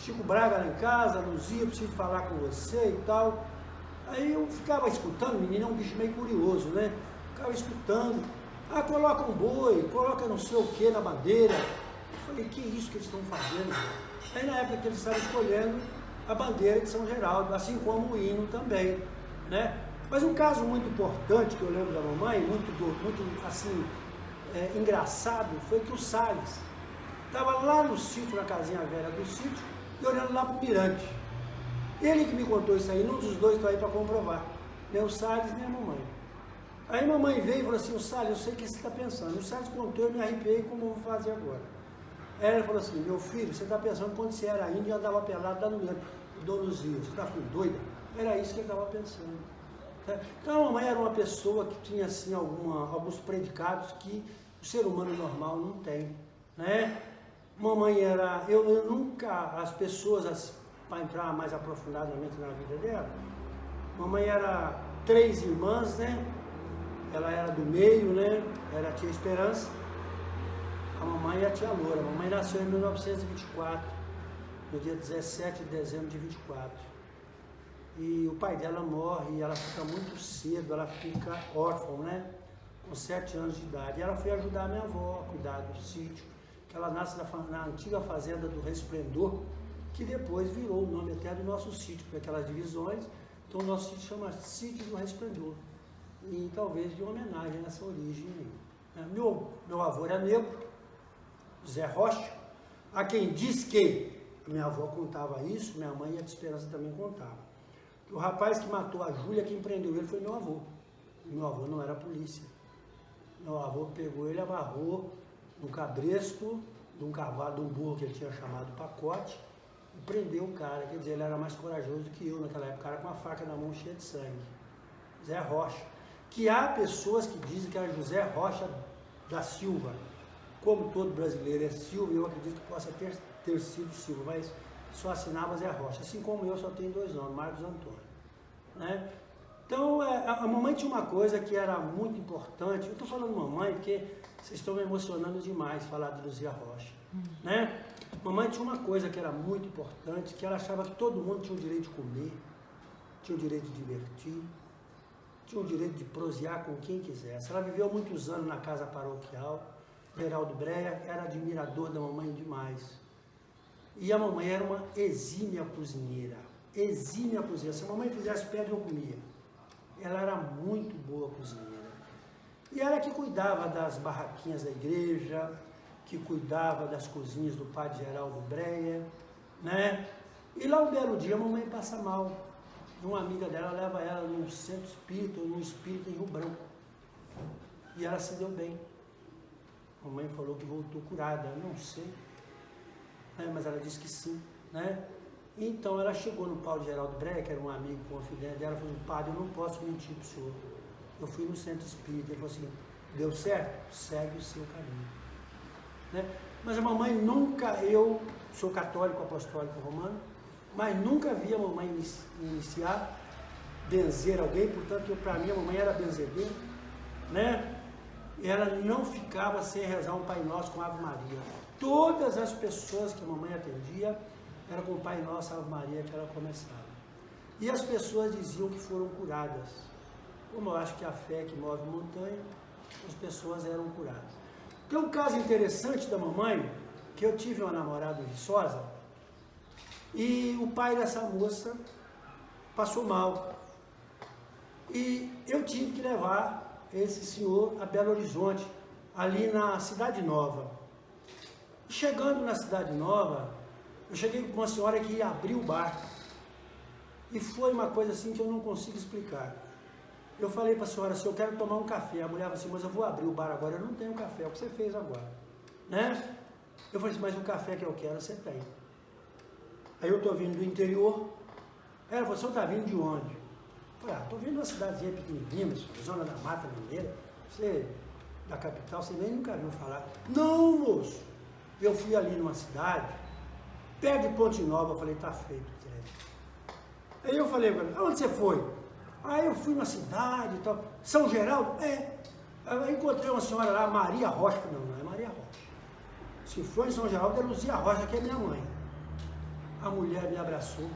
Chico Braga lá em casa, Luzia, preciso falar com você e tal. Aí eu ficava escutando, menino é um bicho meio curioso, né? Ficava escutando. Ah, coloca um boi, coloca não sei o que na bandeira. Eu falei, que isso que eles estão fazendo? Aí na época que eles estavam escolhendo a bandeira de São Geraldo, assim como o hino também, né? Mas um caso muito importante que eu lembro da mamãe, muito assim, engraçado, foi que o Salles estava lá no sítio, na casinha velha do sítio, e olhando lá para o mirante. Ele que me contou isso aí, nenhum dos dois está aí para comprovar, nem o Salles nem a mamãe. Aí a mamãe veio e falou assim, o Salles, eu sei o que você está pensando. O Salles contou, eu me arrepiei, como eu vou fazer agora? Aí ela falou assim, meu filho, você está pensando quando você era índio e andava pelado lá no mirante, Donuzio, você está ficando doida? Era isso que ele estava pensando. Então a mamãe era uma pessoa que tinha assim alguns predicados que o ser humano normal não tem, né? Mamãe era, eu nunca, as pessoas, para entrar mais aprofundadamente na vida dela, mamãe era 3 irmãs, né? Ela era do meio, né? Era a tia Esperança, a mamãe e a tia Loura. A mamãe nasceu em 1924, no dia 17 de dezembro de 24. E o pai dela morre e ela fica muito cedo, ela fica órfã, né? Com 7 anos de idade. E ela foi ajudar a minha avó a cuidar do sítio, que ela nasce na antiga fazenda do Resplendor, que depois virou o nome até do nosso sítio, por aquelas divisões. Então o nosso sítio chama Sítio do Resplendor. E talvez de homenagem a essa origem aí. Meu avô era negro, Zé Rocha, a quem diz que a minha avó contava isso, minha mãe e a de Esperança também contavam. O rapaz que matou a Júlia, quem prendeu ele foi meu avô. Meu avô não era polícia. Meu avô pegou ele, amarrou no cabresto de um cavalo, de um burro que ele tinha chamado Pacote, e prendeu o cara. Quer dizer, ele era mais corajoso do que eu naquela época, o cara com a faca na mão cheia de sangue. Zé Rocha. Que há pessoas que dizem que era José Rocha da Silva. Como todo brasileiro é Silva, eu acredito que possa ter sido Silva, mas só assinava Zé Rocha. Assim como eu só tenho 2 nomes, Marcos Antônio. Né? Então, a mamãe tinha uma coisa que era muito importante. Eu estou falando mamãe porque vocês estão me emocionando demais falar de Luzia Rocha. Né? Mamãe tinha uma coisa que era muito importante, que ela achava que todo mundo tinha o direito de comer, tinha o direito de divertir, tinha o direito de prosear com quem quisesse. Ela viveu muitos anos na casa paroquial. Geraldo Breia era admirador da mamãe demais. E a mamãe era uma exímia cozinheira. Exímia cozinheira. Se a mamãe fizesse pedra, eu comia. Ela era muito boa cozinheira. E ela que cuidava das barraquinhas da igreja, que cuidava das cozinhas do padre Geraldo Breia, né? E lá um belo dia a mamãe passa mal. E uma amiga dela leva ela num centro espírita, ou num espírita em Rio Branco. E ela se deu bem. A mamãe falou que voltou curada, eu não sei, né? Mas ela disse que sim, né? Então ela chegou no Paulo Geraldo Breia, que era um amigo confidente dela, falou, padre, eu não posso mentir para o senhor. Eu fui no centro espírita, ele falou assim, deu certo? Segue o seu caminho. Né? Mas a mamãe nunca, eu sou católico apostólico romano, mas nunca vi a mamãe iniciar, benzer alguém, portanto, para mim a mamãe era benzedeira, né? Ela não ficava sem rezar um Pai Nosso com Ave Maria. Todas as pessoas que a mamãe atendia, era com o Pai Nosso, Ave Maria, que ela começava. E as pessoas diziam que foram curadas. Como eu acho que a fé que move montanha, as pessoas eram curadas. Tem um caso interessante da mamãe, que eu tive uma namorada em Viçosa, e o pai dessa moça passou mal. E eu tive que levar esse senhor a Belo Horizonte, ali na Cidade Nova. Chegando na Cidade Nova, eu cheguei com uma senhora que ia abrir o bar. E foi uma coisa assim que eu não consigo explicar. Eu falei para a senhora assim, eu quero tomar um café. A mulher falou assim, mas eu vou abrir o bar agora, eu não tenho café, é o que você fez agora. Né? Eu falei assim, mas o café que eu quero você tem. Aí eu estou vindo do interior. Ela falou, você está vindo de onde? Eu falei, estou vindo de uma cidadezinha pequenininha, zona da Mata Mineira. Você, da capital, você nem nunca viu falar. Não, moço. Eu fui ali numa cidade, perto de Ponte Nova, eu falei, tá feito o trem. Aí eu falei, aonde você foi? Aí eu fui numa cidade e tal. São Geraldo? É. Eu encontrei uma senhora lá, Maria Rocha. Eu falei, não é Maria Rocha. Se for em São Geraldo, é Luzia Rocha, que é minha mãe. A mulher me abraçou,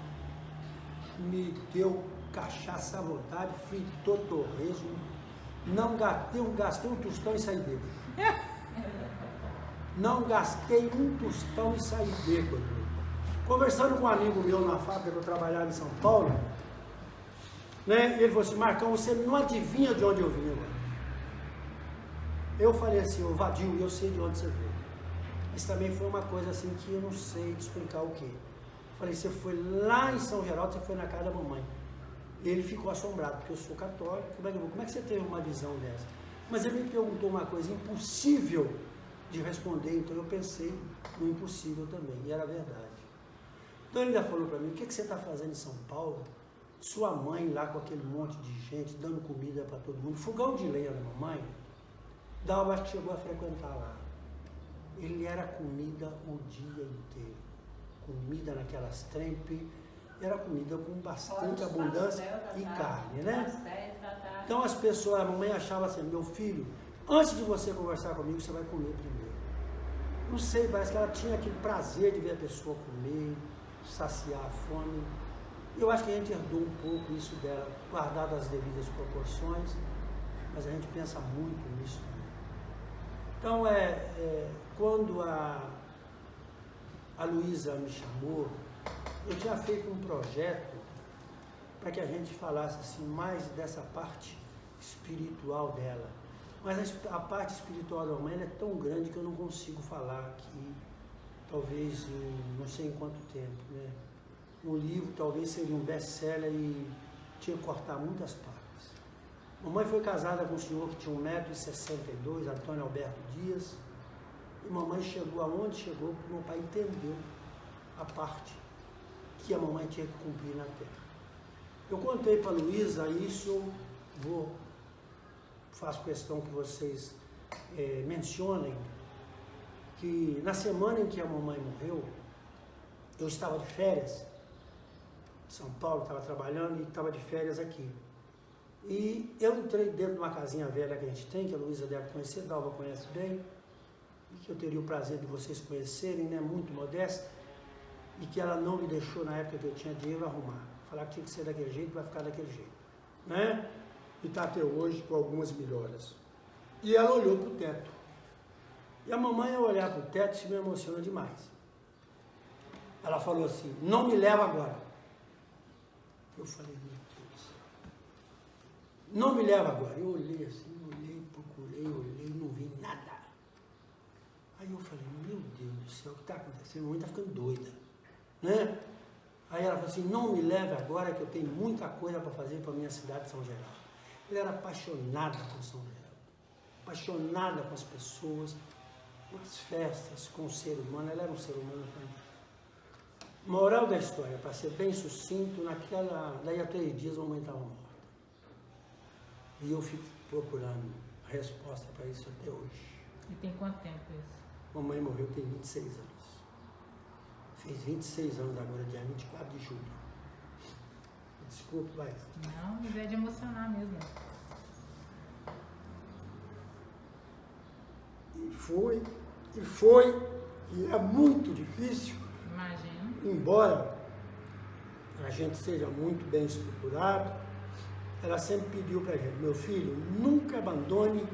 me deu cachaça à vontade, fritou torresmo, não gastei um tostão e saí bêbado. Não gastei um tostão e saí bêbado. Conversando com um amigo meu na fábrica que eu trabalhava em São Paulo, né, ele falou assim, Marcão, você não adivinha de onde eu vim agora. Eu falei assim, ô vadio, eu sei de onde você veio. Isso também foi uma coisa assim que eu não sei te explicar o quê. Falei, você foi lá em São Geraldo, você foi na casa da mamãe. Ele ficou assombrado, porque eu sou católico, como é que você teve uma visão dessa? Mas ele me perguntou uma coisa impossível de responder, então eu pensei no impossível também, e era verdade. Então ele ainda falou para mim, o que você está fazendo em São Paulo? Sua mãe lá com aquele monte de gente, dando comida para todo mundo, fogão de lenha da mamãe, Dalva chegou a frequentar lá. Ele era comida o dia inteiro. Comida naquelas trempe, era comida com bastante abundância e carne, né? Então as pessoas, a mamãe achava assim, meu filho, antes de você conversar comigo, você vai comer primeiro. Não sei, parece que ela tinha aquele prazer de ver a pessoa comer, saciar a fome. Eu acho que a gente herdou um pouco isso dela, guardado as devidas proporções, mas a gente pensa muito nisso também. Então, quando a Luísa me chamou, eu tinha feito um projeto para que a gente falasse assim, mais dessa parte espiritual dela. Mas a parte espiritual da mãe é tão grande que eu não consigo falar aqui, talvez não sei em quanto tempo, né? Um livro talvez seria um best-seller e tinha que cortar muitas partes. Mamãe foi casada com um senhor que tinha 1,62 m, Antônio Alberto Dias, e mamãe chegou aonde chegou, porque meu pai entendeu a parte que a mamãe tinha que cumprir na terra. Eu contei para a Luísa isso, faço questão que vocês mencionem, que na semana em que a mamãe morreu, eu estava de férias, em São Paulo, estava trabalhando e estava de férias aqui. E eu entrei dentro de uma casinha velha que a gente tem, que a Luísa deve conhecer, Dalva conhece bem, e que eu teria o prazer de vocês conhecerem, né, muito modesta, e que ela não me deixou na época que eu tinha dinheiro arrumar. Falar que tinha que ser daquele jeito, vai ficar daquele jeito, né? E está até hoje com algumas melhoras. E ela olhou para o teto. E a mamãe, ao olhar para o teto, se me emociona demais. Ela falou assim, não me leva agora. Eu falei, meu Deus do céu. Não me leva agora. Eu olhei assim, procurei, não vi nada. Aí eu falei, meu Deus do céu, o que está acontecendo? A mamãe está ficando doida, né? Aí ela falou assim, não me leve agora que eu tenho muita coisa para fazer para a minha cidade de São Geraldo. Ela era apaixonada por São Geraldo, apaixonada com as pessoas, com as festas, com o ser humano. Ela era um ser humano fantástico. Moral da história, para ser bem sucinto, daí a 3 dias a mamãe estava morta. E eu fico procurando a resposta para isso até hoje. E tem quanto tempo isso? Mamãe morreu tem 26 anos. Fez 26 anos agora, dia 24 de julho. Desculpe, vai. Não, mas é de emocionar mesmo. E é muito difícil. Imagino. Embora a gente seja muito bem estruturado, ela sempre pediu para a gente, meu filho, nunca abandone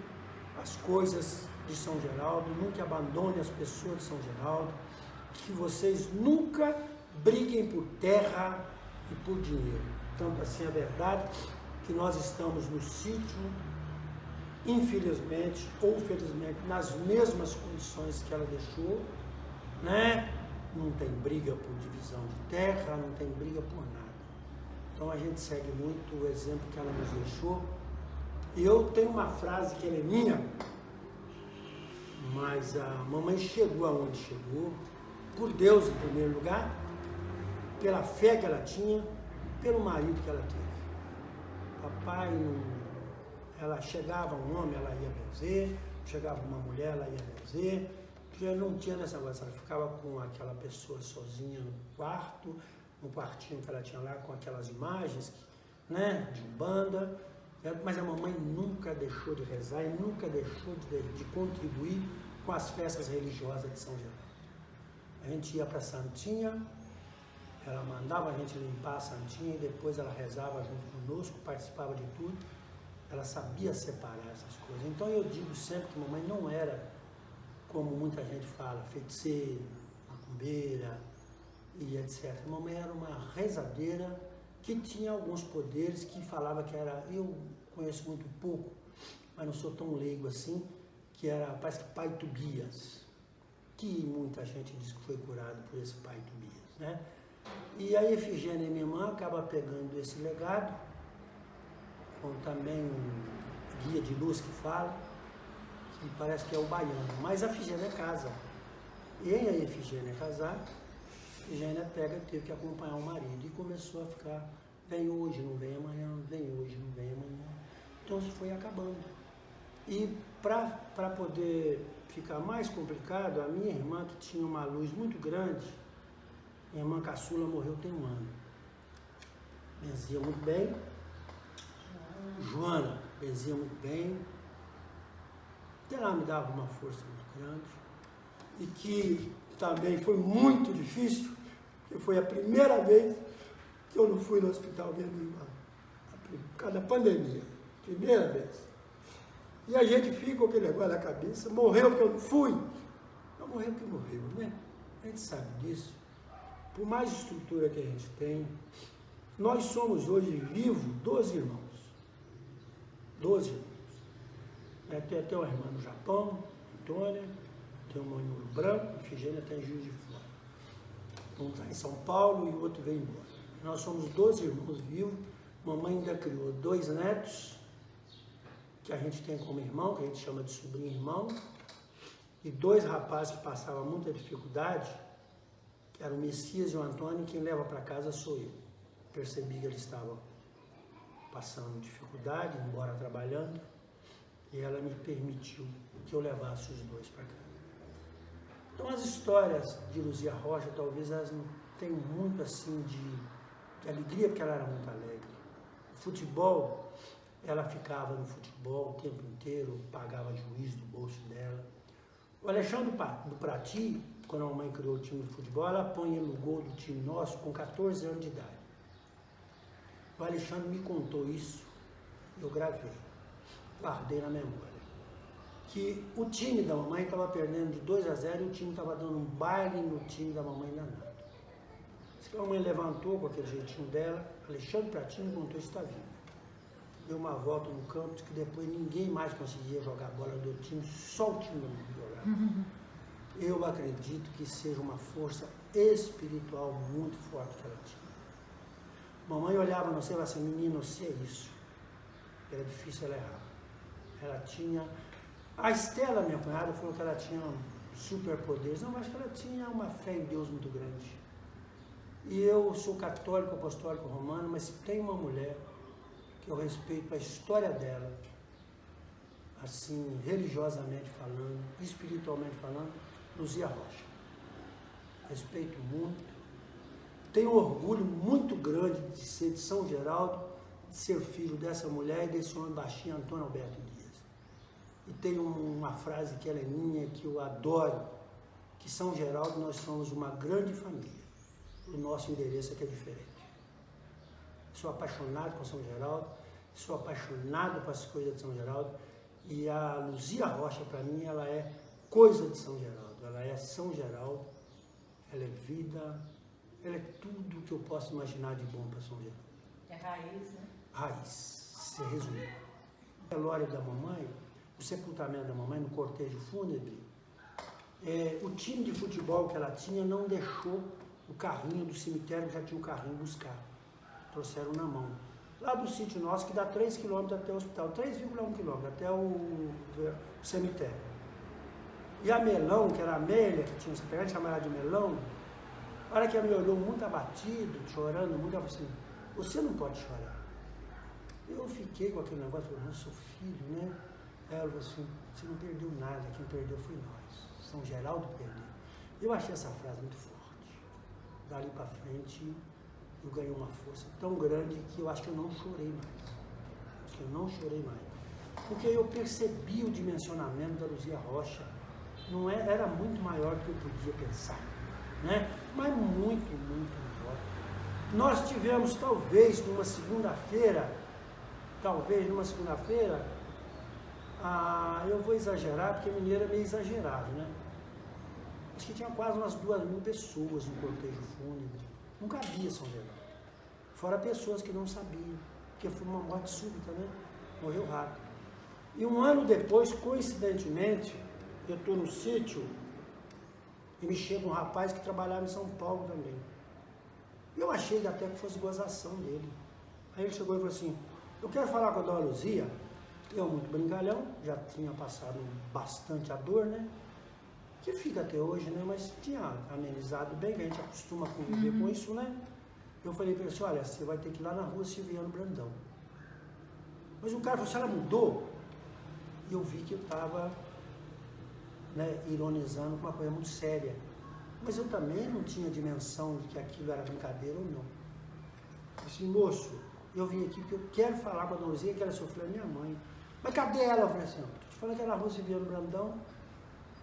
as coisas de São Geraldo, nunca abandone as pessoas de São Geraldo, que vocês nunca briguem por terra e por dinheiro. Tanto assim é verdade que nós estamos no sítio, infelizmente ou felizmente, nas mesmas condições que ela deixou, né? Não tem briga por divisão de terra, não tem briga por nada. Então a gente segue muito o exemplo que ela nos deixou. E eu tenho uma frase que ela é minha, mas a mamãe chegou aonde chegou, por Deus em primeiro lugar, pela fé que ela tinha, pelo marido que ela teve. Papai, ela chegava um homem, ela ia benzer, chegava uma mulher, ela ia benzer, porque não tinha nessa coisa, ela ficava com aquela pessoa sozinha no quarto, no quartinho que ela tinha lá, com aquelas imagens, né, de Umbanda, mas a mamãe nunca deixou de rezar e nunca deixou de contribuir com as festas religiosas de São Geraldo. A gente ia para a Santinha, Ela mandava a gente limpar a santinha e depois ela rezava junto conosco, participava de tudo. Ela sabia separar essas coisas. Então eu digo sempre que mamãe não era, como muita gente fala, feiticeira, macumbeira e etc. Mamãe era uma rezadeira que tinha alguns poderes que falava que era, eu conheço muito pouco, mas não sou tão leigo assim, que era, parece que pai Tobias, que muita gente diz que foi curado por esse pai Tobias, né? E a Efigênia, minha irmã, acaba pegando esse legado, com também um guia de luz que fala, que parece que é o baiano, mas a Efigênia casa. E a Efigênia casar, a Efigênia teve que acompanhar o marido e começou a ficar, vem hoje, não vem amanhã, vem hoje, não vem amanhã. Então isso foi acabando. E para poder ficar mais complicado, a minha irmã, que tinha uma luz muito grande, minha irmã caçula morreu tem um ano. Benzia muito bem. Joana benzia muito bem. Até lá me dava uma força muito grande. E que também foi muito difícil, porque foi a primeira vez que eu não fui no hospital ver minha irmã. Por causa da pandemia. Primeira vez. E a gente fica com aquele negócio na cabeça, morreu porque eu não fui. Não morreu porque morreu, né? A gente sabe disso. Por mais estrutura que a gente tem, nós somos hoje vivos 12 irmãos. 12 irmãos. Tem até uma irmã no Japão, Antônia, tem uma em Ouro Branco, Efigênia está em Juiz de Fora. Um está em São Paulo e o outro veio embora. Nós somos 12 irmãos vivos. Mamãe ainda criou 2 netos, que a gente tem como irmão, que a gente chama de sobrinho-irmão, e 2 rapazes que passavam muita dificuldade, que eram o Messias e o Antônio, e quem leva para casa sou eu. Percebi que eles estavam passando dificuldade, embora trabalhando, e ela me permitiu que eu levasse os 2 para casa. Então as histórias de Luzia Rocha, talvez elas não tenham muito assim de alegria, porque ela era muito alegre. O futebol, ela ficava no futebol o tempo inteiro, pagava juiz do bolso dela. O Alexandre do Prati, quando a mamãe criou o time de futebol, ela põe ele no gol do time nosso com 14 anos de idade. O Alexandre me contou isso, eu gravei, guardei na memória. Que o time da mamãe estava perdendo de 2-0 e o time estava dando um baile no time da mamãe danado. Diz que a mamãe levantou com aquele jeitinho dela, Alexandre Prati me contou isso, está vindo. Deu uma volta no campo, que depois ninguém mais conseguia jogar bola do time, só o time da mamãe jogava. Eu acredito que seja uma força espiritual muito forte que ela tinha. Mamãe olhava no céu e falava assim, menino, você é isso. Era difícil ela errar. Ela tinha... A Estela, minha cunhada, falou que ela tinha superpoderes. Não, mas que ela tinha uma fé em Deus muito grande. E eu sou católico, apostólico romano, mas se tem uma mulher que eu respeito a história dela, assim, religiosamente falando, espiritualmente falando, Luzia Rocha. Respeito muito. Tenho um orgulho muito grande de ser de São Geraldo, de ser filho dessa mulher e desse homem baixinho, Antônio Alberto Dias. E tem uma frase que ela é minha, que eu adoro, que São Geraldo nós somos uma grande família. O nosso endereço é que é diferente. Sou apaixonado por São Geraldo, sou apaixonado por as coisas de São Geraldo, e a Luzia Rocha, para mim, ela é coisa de São Geraldo. Ela é São Geraldo, ela é vida, ela é tudo que eu posso imaginar de bom para São Geraldo. É raiz, né? Raiz, se resume. O velório da mamãe, o sepultamento da mamãe no cortejo fúnebre, o time de futebol que ela tinha não deixou o carrinho do cemitério, já tinha o carrinho buscar. Trouxeram na mão. Lá do sítio nosso, que dá 3 quilômetros até o hospital, 3,1 quilômetros até o cemitério. E a Melão, que era a Amélia, que tinha essa pegada, chamava ela de Melão, a hora que ela me olhou muito abatido, chorando muito, ela falou assim, você não pode chorar. Eu fiquei com aquele negócio, falei, sou filho, né? Ela falou assim, você não perdeu nada, quem perdeu foi nós. São Geraldo perdeu. Eu achei essa frase muito forte. Dali para frente, eu ganhei uma força tão grande que eu acho que eu não chorei mais. Acho que eu não chorei mais. Porque eu percebi o dimensionamento da Luzia Rocha. Era muito maior do que eu podia pensar, né? Mas muito, muito maior. Nós tivemos, talvez numa segunda-feira, eu vou exagerar, porque mineiro é meio exagerado, né? Acho que tinha quase umas 2.000 pessoas no cortejo fúnebre. Não cabia São Geraldo. Fora pessoas que não sabiam, porque foi uma morte súbita, né? Morreu rápido. E um ano depois, coincidentemente, eu estou no sítio e me chega um rapaz que trabalhava em São Paulo também. Eu achei até que fosse gozação dele. Aí ele chegou e falou assim, eu quero falar com a dona Luzia. Eu, muito brincalhão, já tinha passado bastante a dor, né? Que fica até hoje, né? Mas tinha amenizado bem, que a gente acostuma conviver com isso, né? Eu falei para ele assim, olha, você vai ter que ir lá na rua Silviano Brandão. Mas o cara falou, se ela mudou, e eu vi que eu estava, né, ironizando com uma coisa muito séria. Mas eu também não tinha dimensão de que aquilo era brincadeira ou não. Eu disse, moço, eu vim aqui porque eu quero falar com a dona Luzia, que ela sofreu a minha mãe. Mas cadê ela? Eu falei assim, estou te falando que era na rua Silviano Brandão.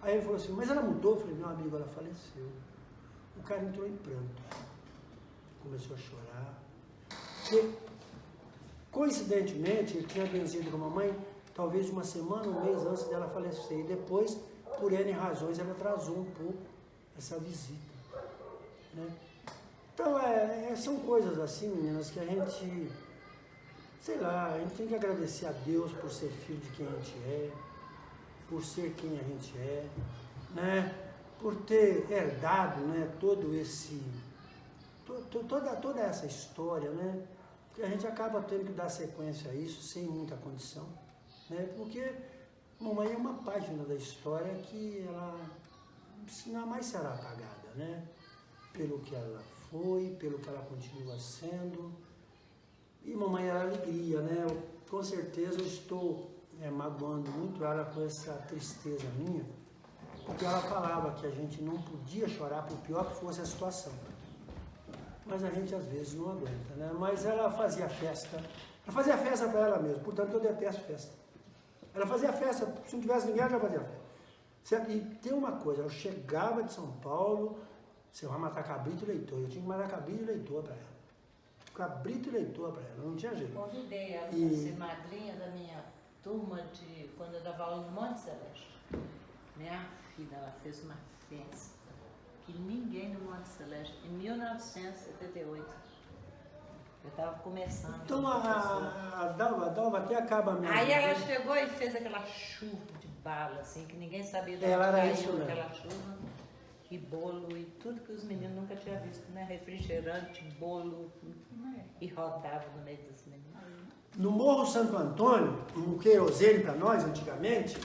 Aí ele falou assim, mas ela mudou? Eu falei, meu amigo, ela faleceu. O cara entrou em pranto. Começou a chorar. E, coincidentemente, ele tinha benzido com a mamãe, talvez uma semana, um mês antes dela falecer. E depois, por N razões, ela atrasou um pouco essa visita. Né? Então, são coisas assim, meninas, que a gente, sei lá, a gente tem que agradecer a Deus por ser filho de quem a gente é, por ser quem a gente é, né? Por ter herdado, né, toda essa história, né? Porque a gente acaba tendo que dar sequência a isso sem muita condição, né? Porque mamãe é uma página da história que ela jamais será apagada, né? Pelo que ela foi, pelo que ela continua sendo. E mamãe era alegria, né? Com certeza eu estou magoando muito ela com essa tristeza minha, porque ela falava que a gente não podia chorar por pior que fosse a situação. Mas a gente às vezes não aguenta, né? Mas ela fazia festa para ela mesma, portanto eu detesto festa. Ela fazia festa, se não tivesse ninguém, ela já fazia festa. Certo? E tem uma coisa, eu chegava de São Paulo, você vai matar cabrito e leitor, eu tinha que matar cabrito e leitor para ela. Cabrito e leitor para ela, não tinha jeito. Convidei ela para ser madrinha da minha turma de quando eu dava aula no Monte Celeste. Minha filha, ela fez uma festa que ninguém no Monte Celeste, em 1978. Eu estava começando. Então a Dalva até acaba mesmo. Aí ela chegou e fez aquela chuva de bala, assim, que ninguém sabia de onde Ela era caiu isso, né? aquela chuva. E bolo e tudo que os meninos nunca tinham visto, né? Refrigerante, bolo, e rodava no meio dos meninos. No Morro Santo Antônio, no querosene para nós, antigamente,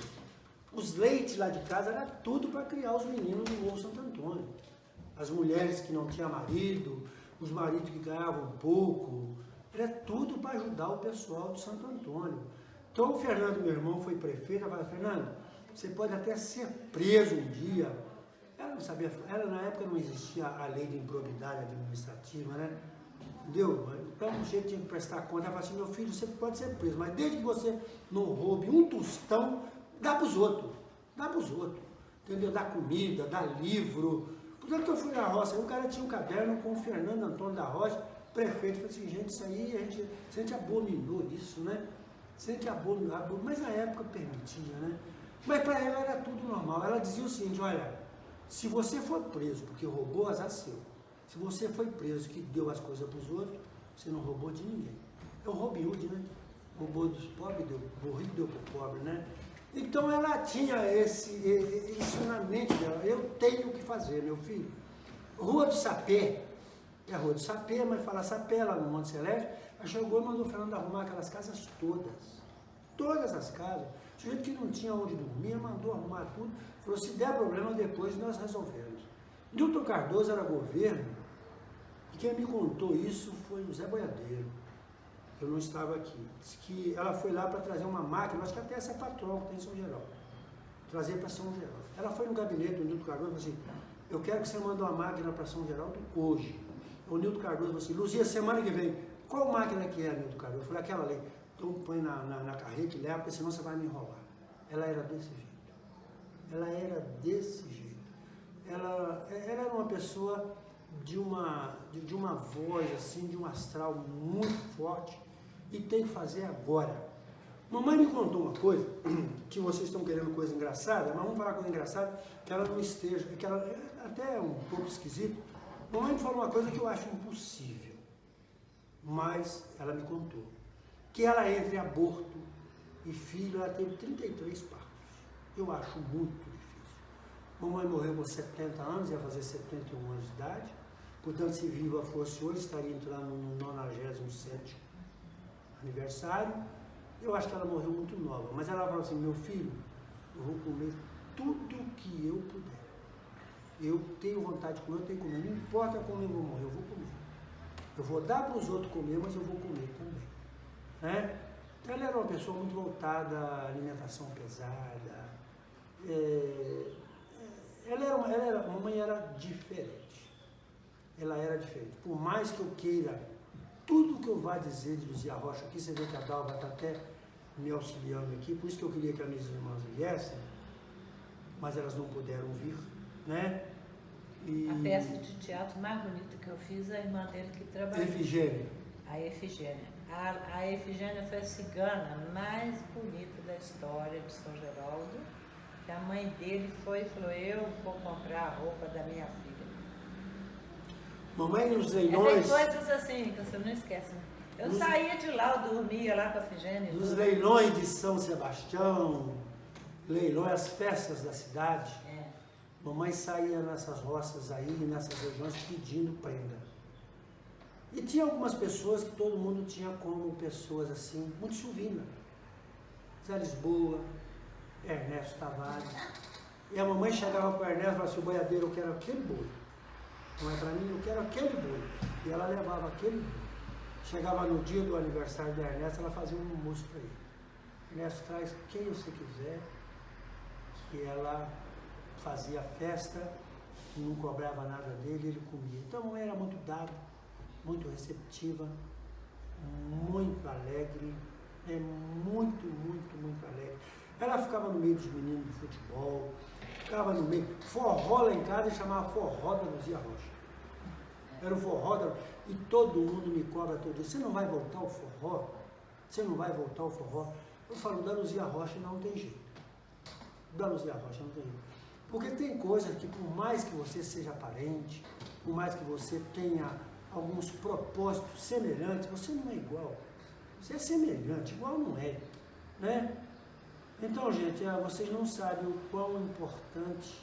os leites lá de casa era tudo para criar os meninos do Morro Santo Antônio. As mulheres que não tinham marido, os maridos que ganhavam pouco, era tudo para ajudar o pessoal do Santo Antônio. Então o Fernando, meu irmão, foi prefeito, eu falei, Fernando, você pode até ser preso um dia. Ela não sabia, na época não existia a lei de improbidade administrativa, né? Entendeu? Então o jeito tinha que prestar conta. Ela falou assim, meu filho, você pode ser preso, mas desde que você não roube um tostão, dá para os outros. Dá para os outros. Entendeu? Dá comida, dá livro. Portanto que eu fui na roça, aí o cara tinha um caderno com o Fernando Antônio da Rocha, prefeito. Eu falei assim, gente, isso aí, a gente abominou isso, né? A gente abominou, mas na época permitia, né? Mas para ela era tudo normal. Ela dizia o seguinte, olha, se você for preso porque roubou, azar seu. Se você foi preso que deu as coisas para os outros, você não roubou de ninguém. É o Robin Hood, né? Roubou dos pobres, o rico deu para o pobre, né? Então ela tinha isso na mente dela. Eu tenho o que fazer, meu filho. Rua do Sapé, é a Rua do Sapé, mas fala Sapé lá no Monte Celeste. Ela chegou e mandou o Fernando arrumar aquelas casas todas. Todas as casas. O sujeito que não tinha onde dormir, mandou arrumar tudo. Falou, se der problema, depois nós resolvemos. Newton Cardoso era governo, e quem me contou isso foi o Zé Boiadeiro. Eu não estava aqui. Disse que ela foi lá para trazer uma máquina, acho que até essa patroa que tem em São Geraldo. Trazer para São Geraldo. Ela foi no gabinete do Newton Cardoso e falou assim, eu quero que você mande uma máquina para São Geraldo hoje. O Newton Cardoso falou assim, Luzia, semana que vem, qual máquina que é, Newton Cardoso? Eu falei, aquela ali. Então põe na carreta e leva, porque senão você vai me enrolar. Ela era desse jeito. Ela era desse jeito. Ela era uma pessoa de uma voz, assim, de um astral muito forte e tem que fazer agora. Mamãe me contou uma coisa, que vocês estão querendo coisa engraçada, mas vamos falar coisa engraçada, que ela não esteja, que ela é até um pouco esquisito. Mamãe me falou uma coisa que eu acho impossível, mas ela me contou, que ela entre aborto e filho, ela teve 33 partos. Eu acho muito difícil. Mamãe morreu com 70 anos, ia fazer 71 anos de idade, portanto, se viva fosse hoje, estaria entrando no 97º aniversário. Eu acho que ela morreu muito nova, mas ela falou assim, meu filho, eu vou comer tudo que eu puder. Eu tenho vontade de comer, eu tenho que comer, não importa como eu vou morrer, eu vou comer. Eu vou dar para os outros comer, mas eu vou comer também. Né? Então ela era uma pessoa muito voltada à alimentação pesada. A mamãe era diferente. Ela era diferente. Por mais que eu queira, tudo que eu vá dizer de Luzia Rocha aqui, você vê que a Dalva está até me auxiliando aqui, por isso que eu queria que as minhas irmãs viessem, mas elas não puderam vir, né? A peça de teatro mais bonita que eu fiz, a irmã dele que trabalhou. Efigênia. A Efigênia. A Efigênia foi a cigana mais bonita da história de São Geraldo, que a mãe dele foi e falou, eu vou comprar a roupa da minha filha. Mamãe, nos leilões... Tem coisas assim que você não esquece. Eu saía de lá, eu dormia lá com a Efigênia. Nos leilões de São Sebastião, leilões, as festas da cidade, mamãe saía nessas roças aí, nessas regiões, pedindo prenda. E tinha algumas pessoas que todo mundo tinha como pessoas assim, muito chuvinas. Zé Lisboa, Ernesto Tavares. E a mamãe chegava para o Ernesto e falava assim, o boiadeiro, eu quero aquele boi. Não é para mim, eu quero aquele boi. E ela levava aquele boi. Chegava no dia do aniversário da Ernesto, ela fazia um almoço para ele. Ernesto, traz quem você quiser, que ela fazia festa, não cobrava nada dele, ele comia. Então a mamãe era muito dada, muito receptiva, muito alegre, muito, muito, muito alegre. Ela ficava no meio dos meninos de futebol, ficava no meio, forró lá em casa e chamava forró da Luzia Rocha. Era o forró da... E todo mundo me cobra todo dia, você não vai voltar ao forró? Você não vai voltar ao forró? Eu falo, da Luzia Rocha não tem jeito. Da Luzia Rocha não tem jeito. Porque tem coisas que por mais que você seja parente, por mais que você tenha alguns propósitos semelhantes, você não é igual. Você é semelhante, igual não é. Né? Então, gente, vocês não sabem o quão importante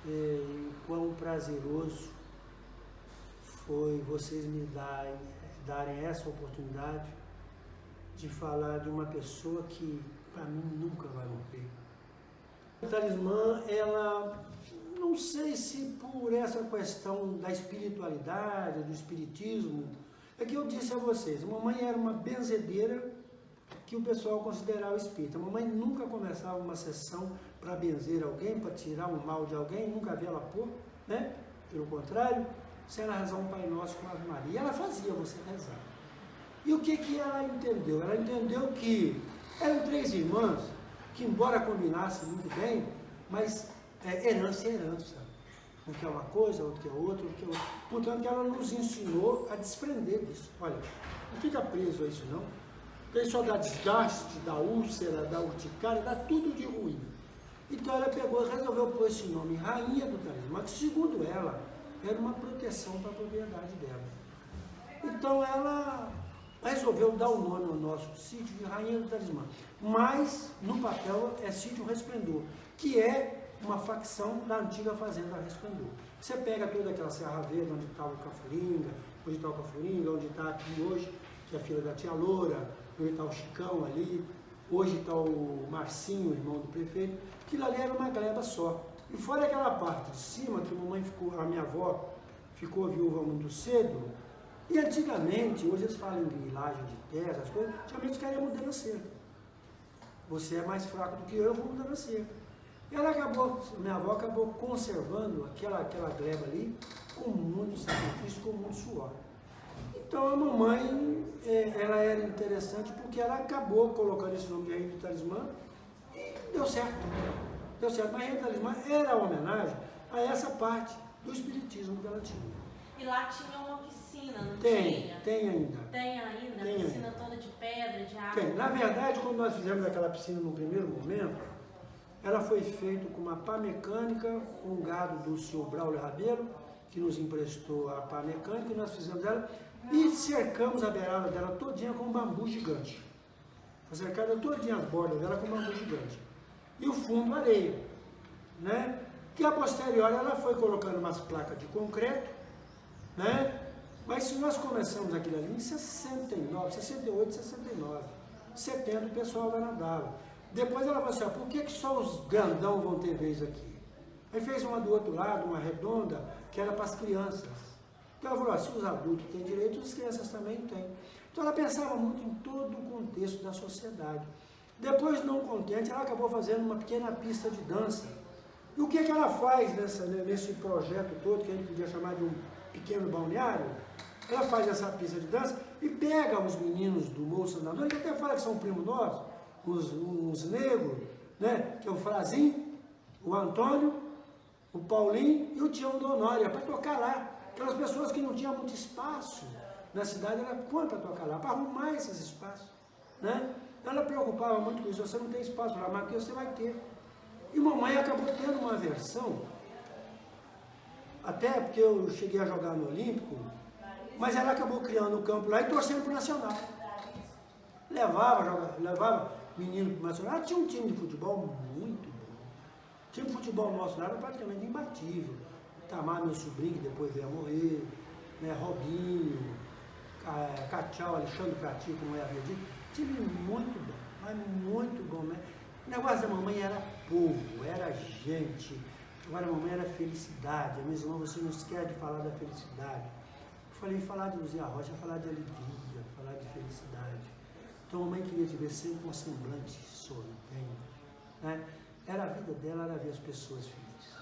e quão prazeroso foi vocês me darem essa oportunidade de falar de uma pessoa que, para mim, nunca vai morrer. A talismã, ela, não sei se por essa questão da espiritualidade, do espiritismo, é que eu disse a vocês, a mamãe era uma benzedeira que o pessoal considerava espírita. A mamãe nunca começava uma sessão para benzer alguém, para tirar um mal de alguém, nunca havia ela pôr, né? Pelo contrário, se ela rezar um Pai Nosso com Ave Maria, ela fazia você rezar. E o que ela entendeu? Ela entendeu que eram três irmãs que, embora combinassem muito bem, mas herança é herança. Um que é uma coisa, outro que é outra, outro que é outra. Portanto, ela nos ensinou a desprender disso. Olha, não fica preso a isso não. Porque isso só dá desgaste, dá úlcera, dá urticária, dá tudo de ruim. Então ela pegou e resolveu pôr esse nome, Rainha do Talismã, que segundo ela, era uma proteção para a propriedade dela. Então ela resolveu dar o nome ao nosso sítio de Rainha do Talismã. Mas, no papel, é Sítio Resplendor, que é uma facção da antiga Fazenda Resplendor. Você pega toda aquela Serra Verde, onde está o Cafuringa, onde está aqui hoje, que é a filha da Tia Loura, onde está o Chicão ali, hoje está o Marcinho, irmão do prefeito, aquilo ali era uma gleba só. E fora aquela parte de cima, que a minha avó ficou viúva muito cedo, e antigamente, hoje eles falam em grilagem de terra, essas coisas, antigamente os caras iam mudando a cerca. Você é mais fraco do que eu vou mudando a cerca. E minha avó acabou conservando aquela gleba ali com muito sacrifício, com muito suor. Então a mamãe, ela era interessante porque ela acabou colocando esse nome de Rainha do Talismã e deu certo. Deu certo, mas Rainha do Talismã era a homenagem a essa parte do espiritismo que ela tinha. E lá tinha uma piscina, não Tem, tinha? tem ainda. Tem ainda, Tem a piscina ainda. toda de pedra, de água. Tem. Na verdade, quando nós fizemos aquela piscina no primeiro momento, ela foi feita com uma pá mecânica, com um gado do senhor Braulio Rabelo, que nos emprestou a pá mecânica, e nós fizemos ela, e cercamos a beirada dela todinha com um bambu gigante. Foi cercada todinha as bordas dela com um bambu gigante. E o fundo areia, né? Que a posteriori ela foi colocando umas placas de concreto, né? Mas se nós começamos aquilo ali em 69, 68, 69, 70 o pessoal lá nadava. Depois ela falou assim, por que só os grandão vão ter vez aqui? Aí fez uma do outro lado, uma redonda, que era para as crianças. Então ela falou, se os adultos têm direito, as crianças também têm. Então ela pensava muito em todo o contexto da sociedade. Depois, não contente, ela acabou fazendo uma pequena pista de dança. E o que ela faz nesse projeto todo, que a gente podia chamar de um pequeno balneário? Ela faz essa pista de dança e pega os meninos do Morro Santo Antônio, que até fala que são primos nossos, os negros, né? Que é o Frazinho, o Antônio, o Paulinho e o Tião do Honório, para tocar lá. Aquelas pessoas que não tinham muito espaço na cidade, ela põe para tocar lá, para arrumar esses espaços, né? Ela preocupava muito com isso, você não tem espaço lá, mas aqui você vai ter. E mamãe acabou tendo uma aversão, até porque eu cheguei a jogar no Olímpico, mas ela acabou criando o campo lá e torcendo para o Nacional. Levava menino para o Nacional. Ela tinha um time de futebol muito bom. O time de futebol nosso lá era praticamente imbatível. Itamar, meu sobrinho, que depois veio a morrer, né? Robinho, Cachau, Alexandre Prati, como eu havia dito. Time muito bom, mas muito bom, né? O negócio da mamãe era povo, era gente. Agora a mamãe era felicidade. A minha irmã, você não esquece de falar da felicidade. Eu falei, falar de Luzia Rocha, falar de alegria, falar de felicidade. Então a mamãe queria te ver sempre com um semblante sorridente, né? Era a vida dela, era ver as pessoas felizes.